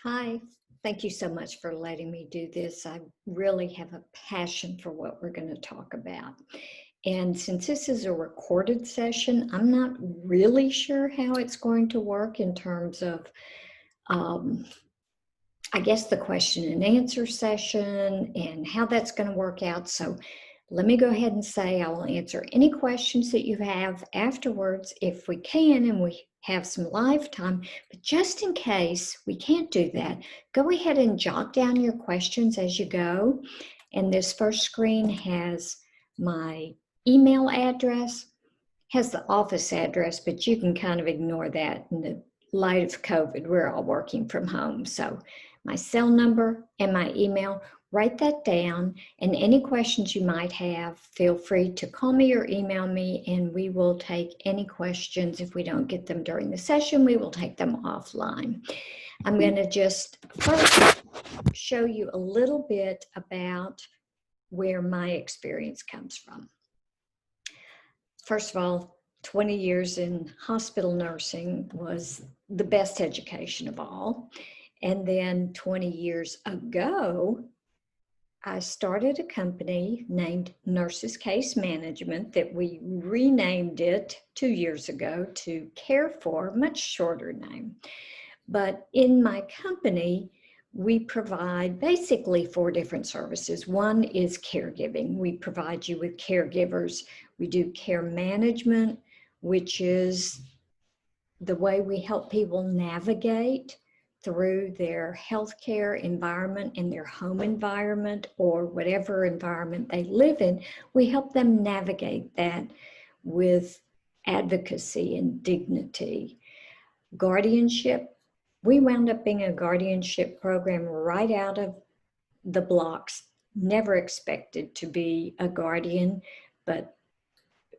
Hi, thank you so much for letting me do this. I really have a passion for what we're going to talk about. And since this is a recorded session, I'm not really sure how it's going to work in terms of, um, I guess, the question and answer session and how that's going to work out. So let me go ahead and say I will answer any questions that you have afterwards if we can and we have some live time. But just in case we can't do that, go ahead and jot down your questions as you go. And this first screen has my email address, has the office address, but you can kind of ignore that in the light of COVID. We're all working from home. So my cell number and my email, write that down, and any questions you might have, feel free to call me or email me, and we will take any questions. If we don't get them during the session, we will take them offline. I'm going to just first show you a little bit about where my experience comes from. First of all, 20 years in hospital nursing was the best education of all. And then 20 years ago, I started a company named Nurses Case Management that we renamed it 2 years ago to Care For, much shorter name. But in my company, we provide basically 4 different services. One is caregiving. We provide you with caregivers. We do care management, which is the way we help people navigate through their healthcare environment and their home environment or whatever environment they live in. We help them navigate that with advocacy and dignity. Guardianship, we wound up being a guardianship program right out of the blocks. Never expected to be a guardian, but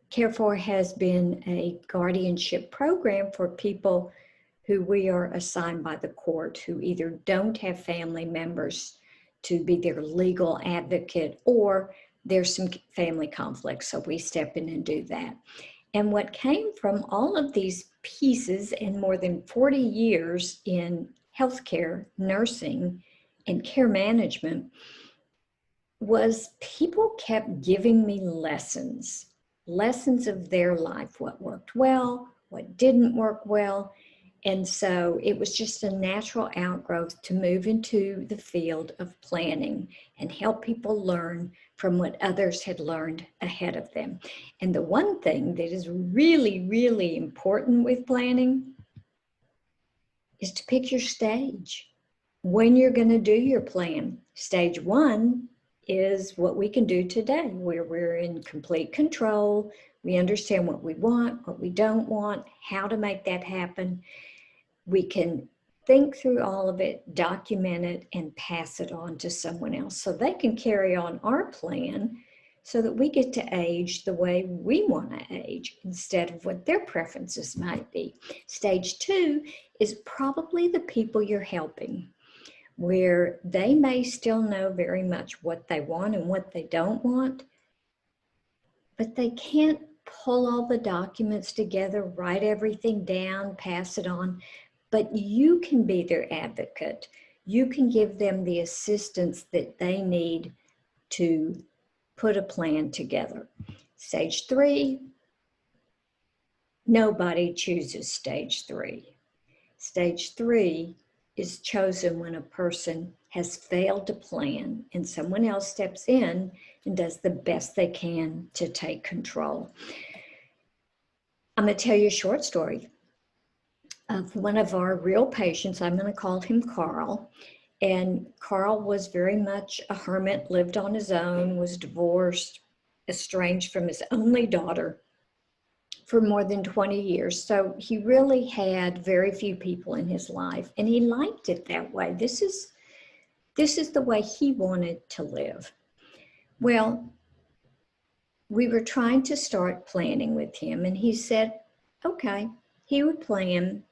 Care For has been a guardianship program for people who we are assigned by the court who either don't have family members to be their legal advocate or there's some family conflict, so we step in and do that. And what came from all of these pieces and more than 40 years in healthcare, nursing, and care management was people kept giving me lessons of their life, what worked well, what didn't work well. And so it was just a natural outgrowth to move into the field of planning and help people learn from what others had learned ahead of them. And the one thing that is really, really important with planning is to pick your stage. When you're going to do your plan. Stage 1 is what we can do today, where we're in complete control. We understand what we want, what we don't want, how to make that happen. We can think through all of it, document it, and pass it on to someone else so they can carry on our plan so that we get to age the way we want to age instead of what their preferences might be. Stage 2 is probably the people you're helping, where they may still know very much what they want and what they don't want, but they can't pull all the documents together, write everything down, pass it on. But you can be their advocate. You can give them the assistance that they need to put a plan together. Stage 3, nobody chooses stage 3. Stage 3 is chosen when a person has failed to plan and someone else steps in and does the best they can to take control. I'm going to tell you a short story of one of our real patients. I'm going to call him Carl. And Carl was very much a hermit, lived on his own, was divorced, estranged from his only daughter for more than 20 years. So he really had very few people in his life, and he liked it that way. This is the way he wanted to live. Well, we were trying to start planning with him, and he said, okay, he would plan.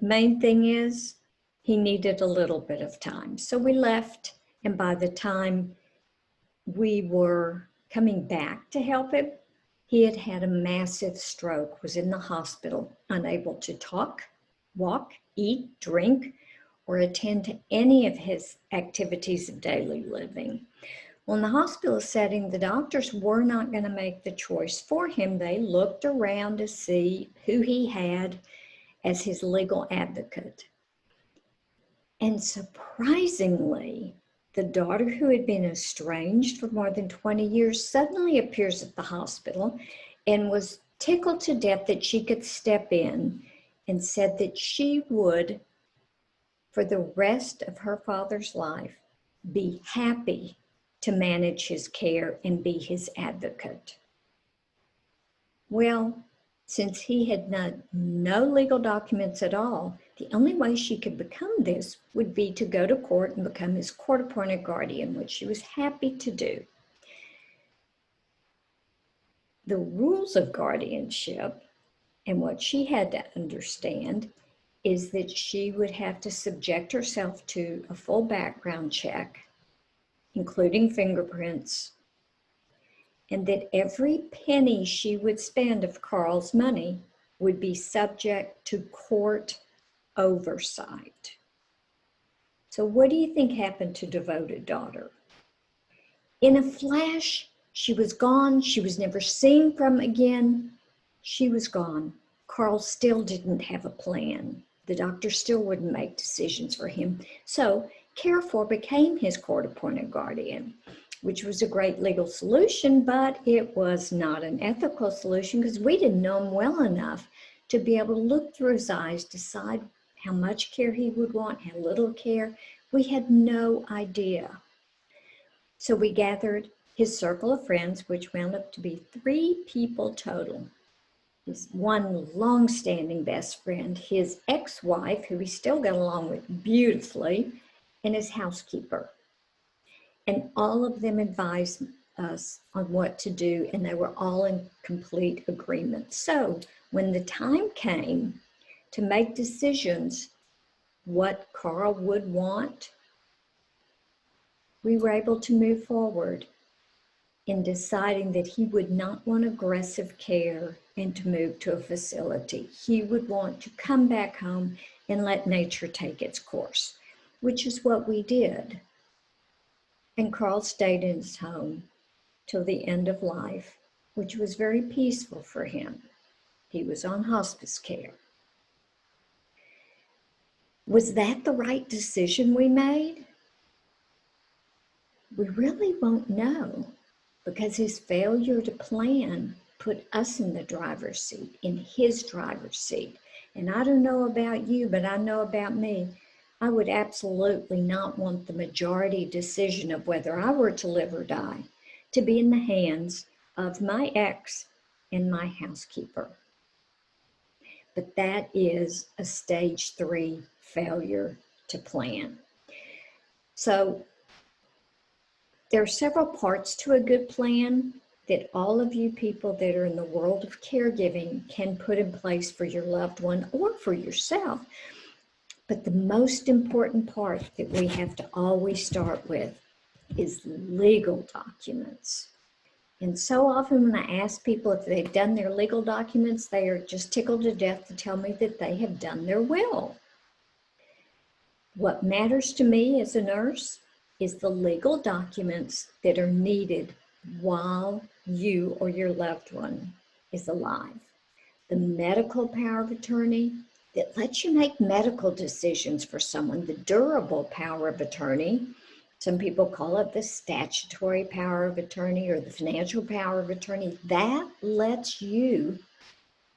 Main thing is he needed a little bit of time. So we left, and by the time we were coming back to help him, he had had a massive stroke, was in the hospital, unable to talk, walk, eat, drink, or attend to any of his activities of daily living. Well, in the hospital setting, the doctors were not going to make the choice for him. They looked around to see who he had as his legal advocate. And surprisingly, the daughter who had been estranged for more than 20 years suddenly appears at the hospital and was tickled to death that she could step in, and said that she would, for the rest of her father's life, be happy to manage his care and be his advocate. Well, since he had no legal documents at all, the only way she could become this would be to go to court and become his court-appointed guardian, which she was happy to do. The rules of guardianship and what she had to understand is that she would have to subject herself to a full background check, including fingerprints, and that every penny she would spend of Carl's money would be subject to court oversight. So what do you think happened to devoted daughter? In a flash, she was gone. She was never seen from again. She was gone. Carl still didn't have a plan. The doctor still wouldn't make decisions for him. So Care4 became his court-appointed guardian, which was a great legal solution, but it was not an ethical solution because we didn't know him well enough to be able to look through his eyes, decide how much care he would want, how little care. We had no idea. So we gathered his circle of friends, which wound up to be 3 people total. His one long-standing best friend, his ex-wife, who he still got along with beautifully, and his housekeeper. And all of them advised us on what to do, and they were all in complete agreement. So when the time came to make decisions what Carl would want, we were able to move forward in deciding that he would not want aggressive care and to move to a facility. He would want to come back home and let nature take its course, which is what we did. And Carl stayed in his home till the end of life, which was very peaceful for him. He was on hospice care. Was that the right decision we made? We really won't know, because his failure to plan put us in the driver's seat, in his driver's seat. And I don't know about you, but I know about me. I would absolutely not want the majority decision of whether I were to live or die to be in the hands of my ex and my housekeeper. But that is a stage 3 failure to plan. So there are several parts to a good plan that all of you people that are in the world of caregiving can put in place for your loved one or for yourself. But the most important part that we have to always start with is legal documents. And so often when I ask people if they've done their legal documents, they are just tickled to death to tell me that they have done their will. What matters to me as a nurse is the legal documents that are needed while you or your loved one is alive. The medical power of attorney that lets you make medical decisions for someone, the durable power of attorney. Some people call it the statutory power of attorney or the financial power of attorney. That lets you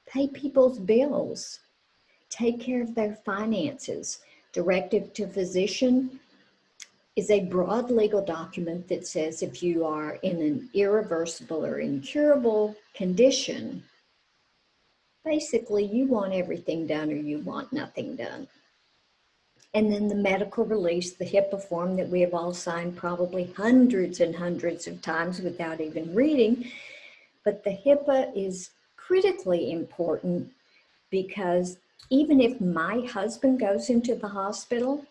pay people's bills, take care of their finances. Directive to physician is a broad legal document that says if you are in an irreversible or incurable condition, basically you want everything done or you want nothing done. And then the medical release, the HIPAA form that we have all signed probably hundreds and hundreds of times without even reading. But the HIPAA is critically important because even if my husband goes into the hospital,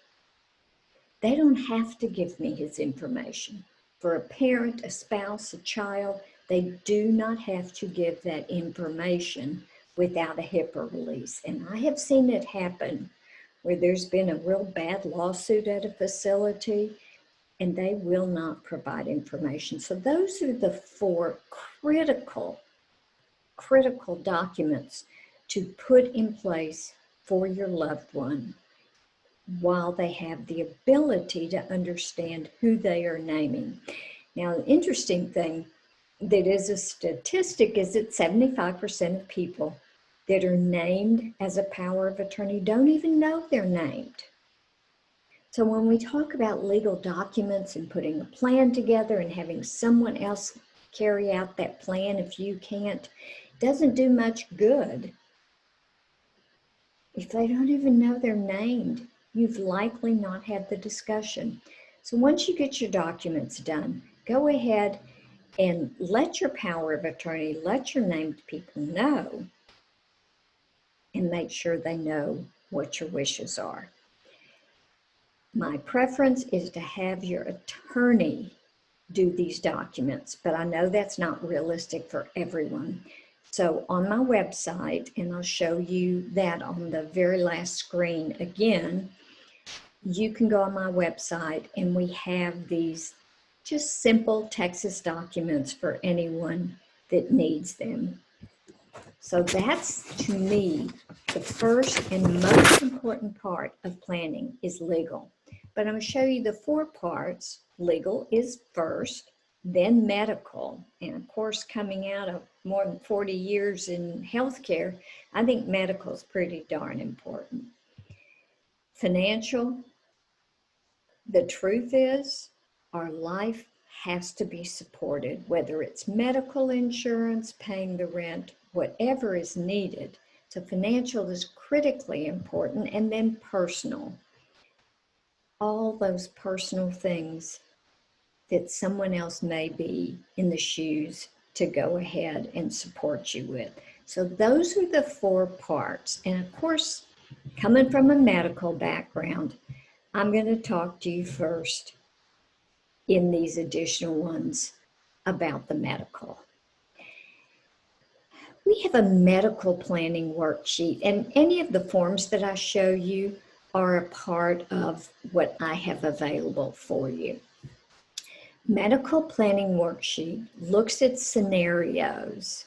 they don't have to give me his information. For a parent, a spouse, a child, they do not have to give that information without a HIPAA release. And I have seen it happen where there's been a real bad lawsuit at a facility, and they will not provide information. So those are the 4 critical documents to put in place for your loved one while they have the ability to understand who they are naming. Now, the interesting thing that is a statistic is that 75% of people that are named as a power of attorney don't even know they're named. So when we talk about legal documents and putting a plan together and having someone else carry out that plan, if you can't, it doesn't do much good. If they don't even know they're named, you've likely not had the discussion. So once you get your documents done, go ahead and let your power of attorney, let your named people know, and make sure they know what your wishes are. My preference is to have your attorney do these documents, but I know that's not realistic for everyone. So on my website, and I'll show you that on the very last screen again, you can go on my website and we have these just simple Texas documents for anyone that needs them. So that's, to me, the first and most important part of planning is legal. But I'm going to show you the 4 parts. Legal is first, then medical. And of course, coming out of more than 40 years in healthcare, I think medical is pretty darn important. Financial, the truth is, our life has to be supported, whether it's medical insurance, paying the rent, whatever is needed. So financial is critically important, and then personal. All those personal things that someone else may be in the shoes to go ahead and support you with. So those are the 4 parts. And of course, coming from a medical background, I'm going to talk to you first in these additional ones about the medical. We have a medical planning worksheet, and any of the forms that I show you are a part of what I have available for you. Medical planning worksheet looks at scenarios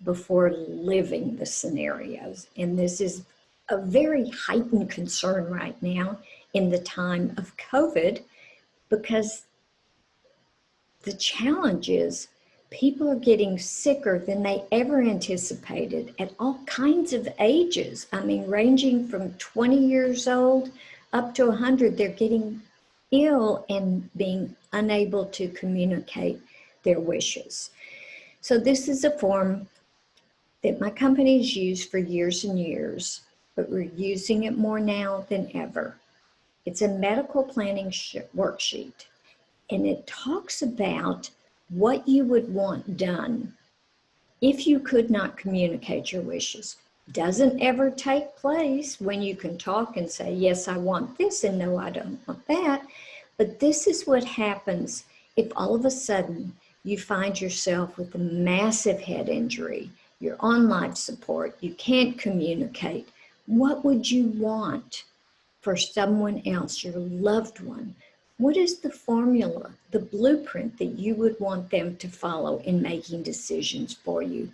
before living the scenarios, and this is a very heightened concern right now in the time of COVID, because the challenge is people are getting sicker than they ever anticipated at all kinds of ages. I mean, ranging from 20 years old up to 100, they're getting ill and being unable to communicate their wishes. So this is a form that my company's used for years and years, but we're using it more now than ever. It's a medical planning worksheet, and it talks about what you would want done if you could not communicate your wishes. Doesn't ever take place when you can talk and say, yes, I want this, and no, I don't want that. But this is what happens if all of a sudden you find yourself with a massive head injury, you're on life support, you can't communicate. What would you want for someone else, your loved one? What is the formula, the blueprint that you would want them to follow in making decisions for you?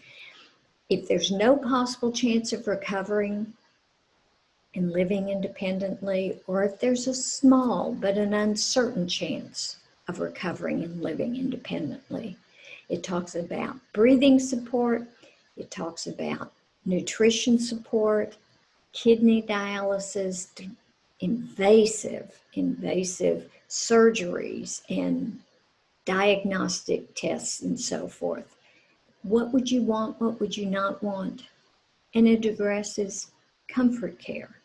If there's no possible chance of recovering and living independently, or if there's a small but an uncertain chance of recovering and living independently. It talks about breathing support, it talks about nutrition support, kidney dialysis, invasive surgeries and diagnostic tests and so forth. What would you want? What would you not want? And it addresses comfort care.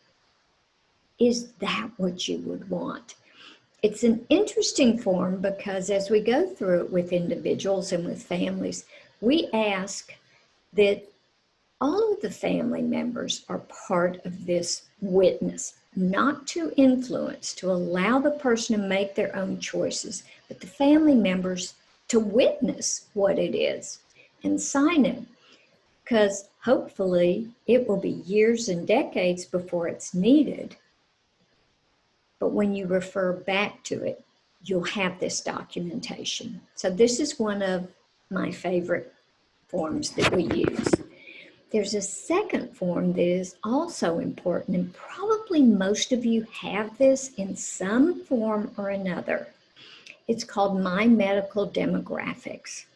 Is that what you would want? It's an interesting form because as we go through it with individuals and with families, we ask that all of the family members are part of this witness, not to influence, to allow the person to make their own choices, but the family members to witness what it is and sign it, because hopefully it will be years and decades before it's needed, but when you refer back to it, you'll have this documentation. So this is one of my favorite forms that we use. There's a second form that is also important, and probably most of you have this in some form or another. It's called My Medical Demographics.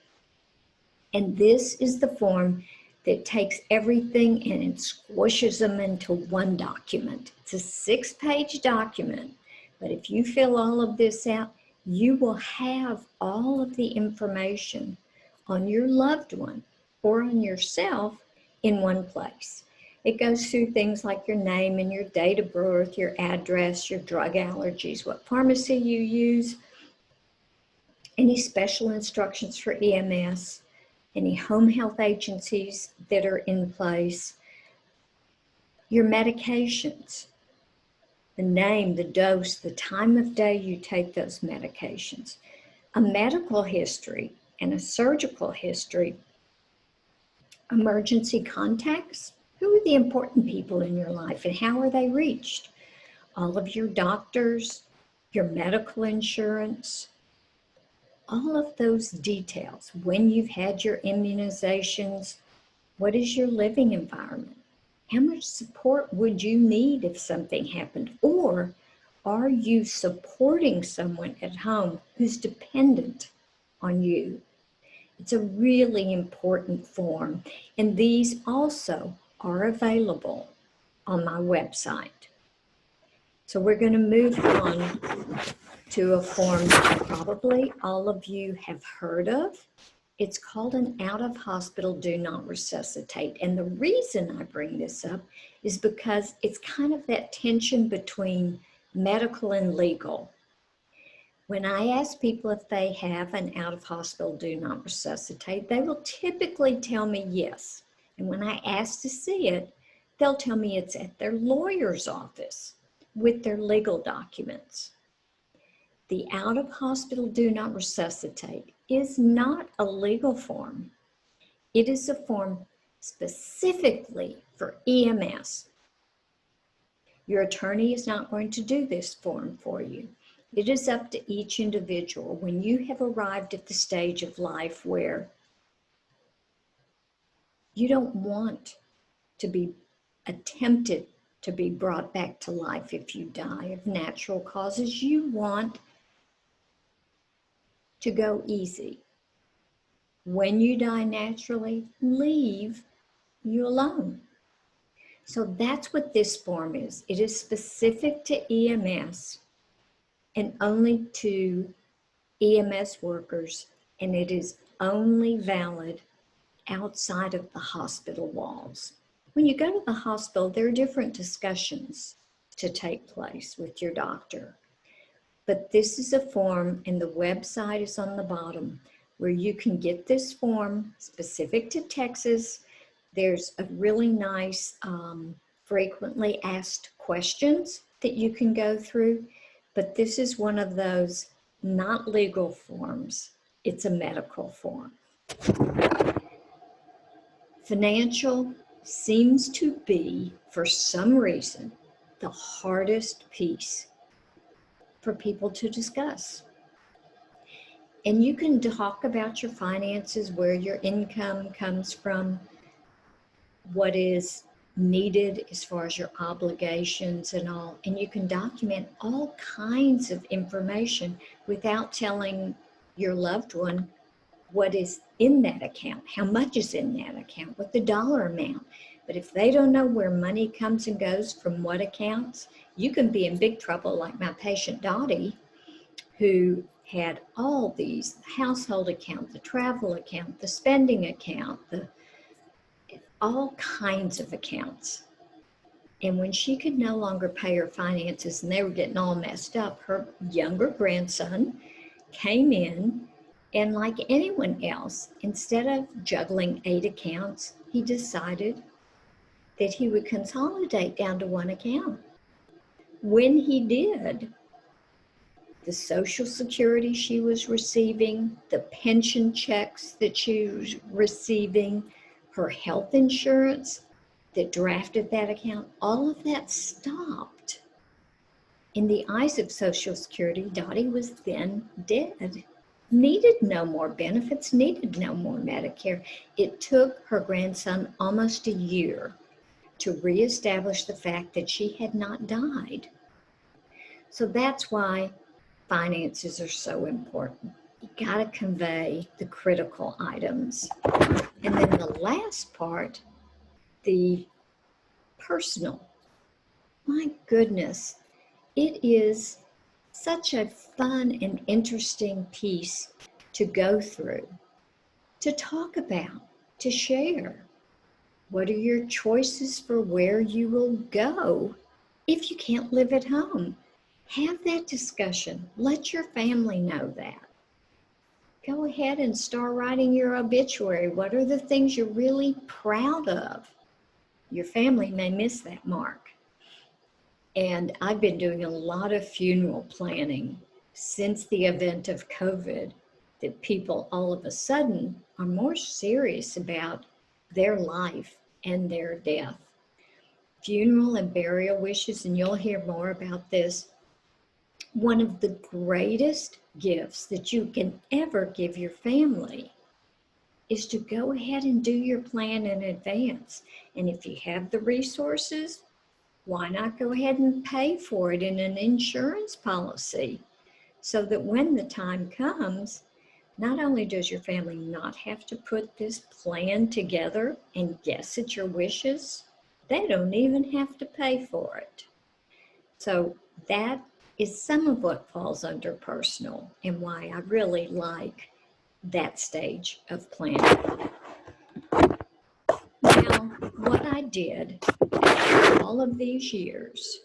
And this is the form that takes everything and it squishes them into one document. It's a 6-page document, but if you fill all of this out, you will have all of the information on your loved one or on yourself in one place. It goes through things like your name and your date of birth, your address, your drug allergies, what pharmacy you use, any special instructions for EMS, any home health agencies that are in place, your medications, the name, the dose, the time of day you take those medications, a medical history and a surgical history, emergency contacts, who are the important people in your life and how are they reached, all of your doctors, your medical insurance, all of those details, when you've had your immunizations, what is your living environment? How much support would you need if something happened? Or are you supporting someone at home who's dependent on you? It's a really important form. And these also are available on my website. So we're going to move on to a form that probably all of you have heard of. It's called an out-of-hospital do not resuscitate. And the reason I bring this up is because it's kind of that tension between medical and legal. When I ask people if they have an out-of-hospital do not resuscitate, they will typically tell me yes. And when I ask to see it, they'll tell me it's at their lawyer's office with their legal documents. The out-of-hospital do not resuscitate is not a legal form. It is a form specifically for EMS. Your attorney is not going to do this form for you. It is up to each individual. When you have arrived at the stage of life where you don't want to be attempted to be brought back to life if you die of natural causes, you want to go easy. When you die naturally, leave you alone. So that's what this form is. It is specific to EMS and only to EMS workers, and it is only valid outside of the hospital walls. When you go to the hospital, there are different discussions to take place with your doctor. But this is a form, and the website is on the bottom, where you can get this form specific to Texas. There's a really nice frequently asked questions that you can go through, but this is one of those not legal forms. It's a medical form. Financial seems to be, for some reason, the hardest piece for people to discuss. And you can talk about your finances, where your income comes from, what is needed as far as your obligations and all. And you can document all kinds of information without telling your loved one what is in that account, how much is in that account, what the dollar amount. But if they don't know where money comes and goes from what accounts, you can be in big trouble, like my patient Dottie, who had all these household account, the travel account, the spending account, all kinds of accounts. And when she could no longer pay her finances and they were getting all messed up, her younger grandson came in, and like anyone else, instead of juggling 8 accounts, he decided that he would consolidate down to one account. When he did, the Social Security she was receiving, the pension checks that she was receiving, her health insurance that drafted that account, all of that stopped. In the eyes of Social Security, Dottie was then dead. Needed no more benefits, needed no more Medicare. It took her grandson almost a year to reestablish the fact that she had not died. So that's why finances are so important. You got to convey the critical items. And then the last part, the personal. My goodness, it is such a fun and interesting piece to go through, to talk about, to share. What are your choices for where you will go if you can't live at home? Have that discussion. Let your family know that. Go ahead and start writing your obituary. What are the things you're really proud of? Your family may miss that mark. And I've been doing a lot of funeral planning since the event of COVID, that people all of a sudden are more serious about their life and their death. Funeral and burial wishes, and you'll hear more about this. One of the greatest gifts that you can ever give your family is to go ahead and do your plan in advance. And if you have the resources, why not go ahead and pay for it in an insurance policy so that when the time comes, not only does your family not have to put this plan together and guess at your wishes, they don't even have to pay for it. So that is some of what falls under personal and why I really like that stage of planning. Now, what I did after all of these years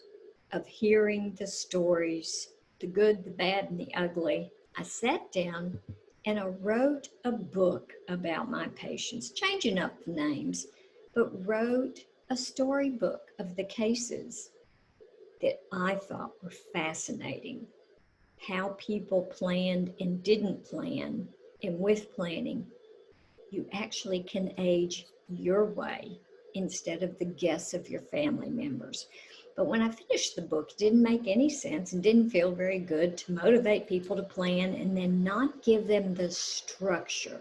of hearing the stories, the good, the bad, and the ugly, I sat down and I wrote a book about my patients, changing up the names, but wrote a storybook of the cases that I thought were fascinating. How people planned and didn't plan, and with planning, you actually can age your way instead of the guess of your family members. But when I finished the book, it didn't make any sense and didn't feel very good to motivate people to plan and then not give them the structure.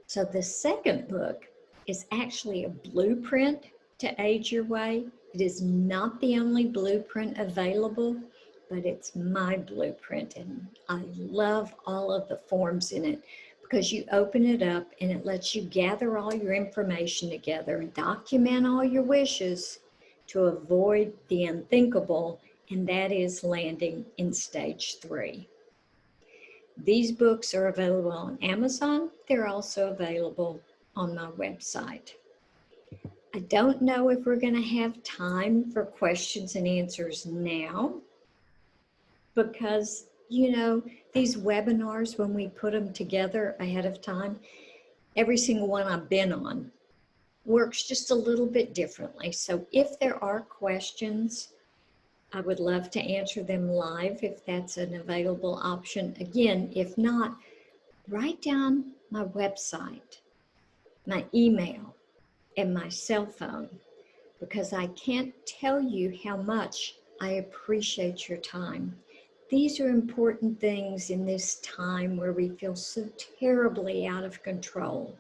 So the second book is actually a blueprint to age your way. It is not the only blueprint available, but it's my blueprint, and I love all of the forms in it because you open it up and it lets you gather all your information together and document all your wishes to avoid the unthinkable, and that is landing in stage 3. These books are available on Amazon. They're also available on my website. I don't know if we're going to have time for questions and answers now because, these webinars, when we put them together ahead of time, every single one I've been on works just a little bit differently. So if there are questions, I would love to answer them live if that's an available option. Again, if not, write down my website, my email, and my cell phone, because I can't tell you how much I appreciate your time. These are important things in this time where we feel so terribly out of control.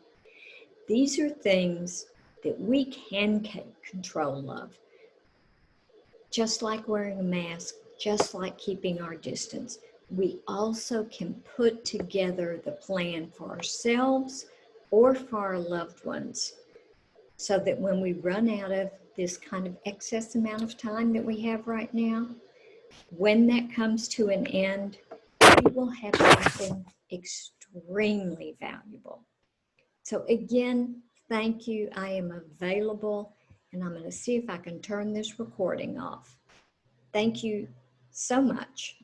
These are things that we can take control of, just like wearing a mask, just like keeping our distance. We also can put together the plan for ourselves or for our loved ones so that when we run out of this kind of excess amount of time that we have right now, when that comes to an end, we will have something extremely valuable. So again, thank you. I am available, and I'm going to see if I can turn this recording off. Thank you so much.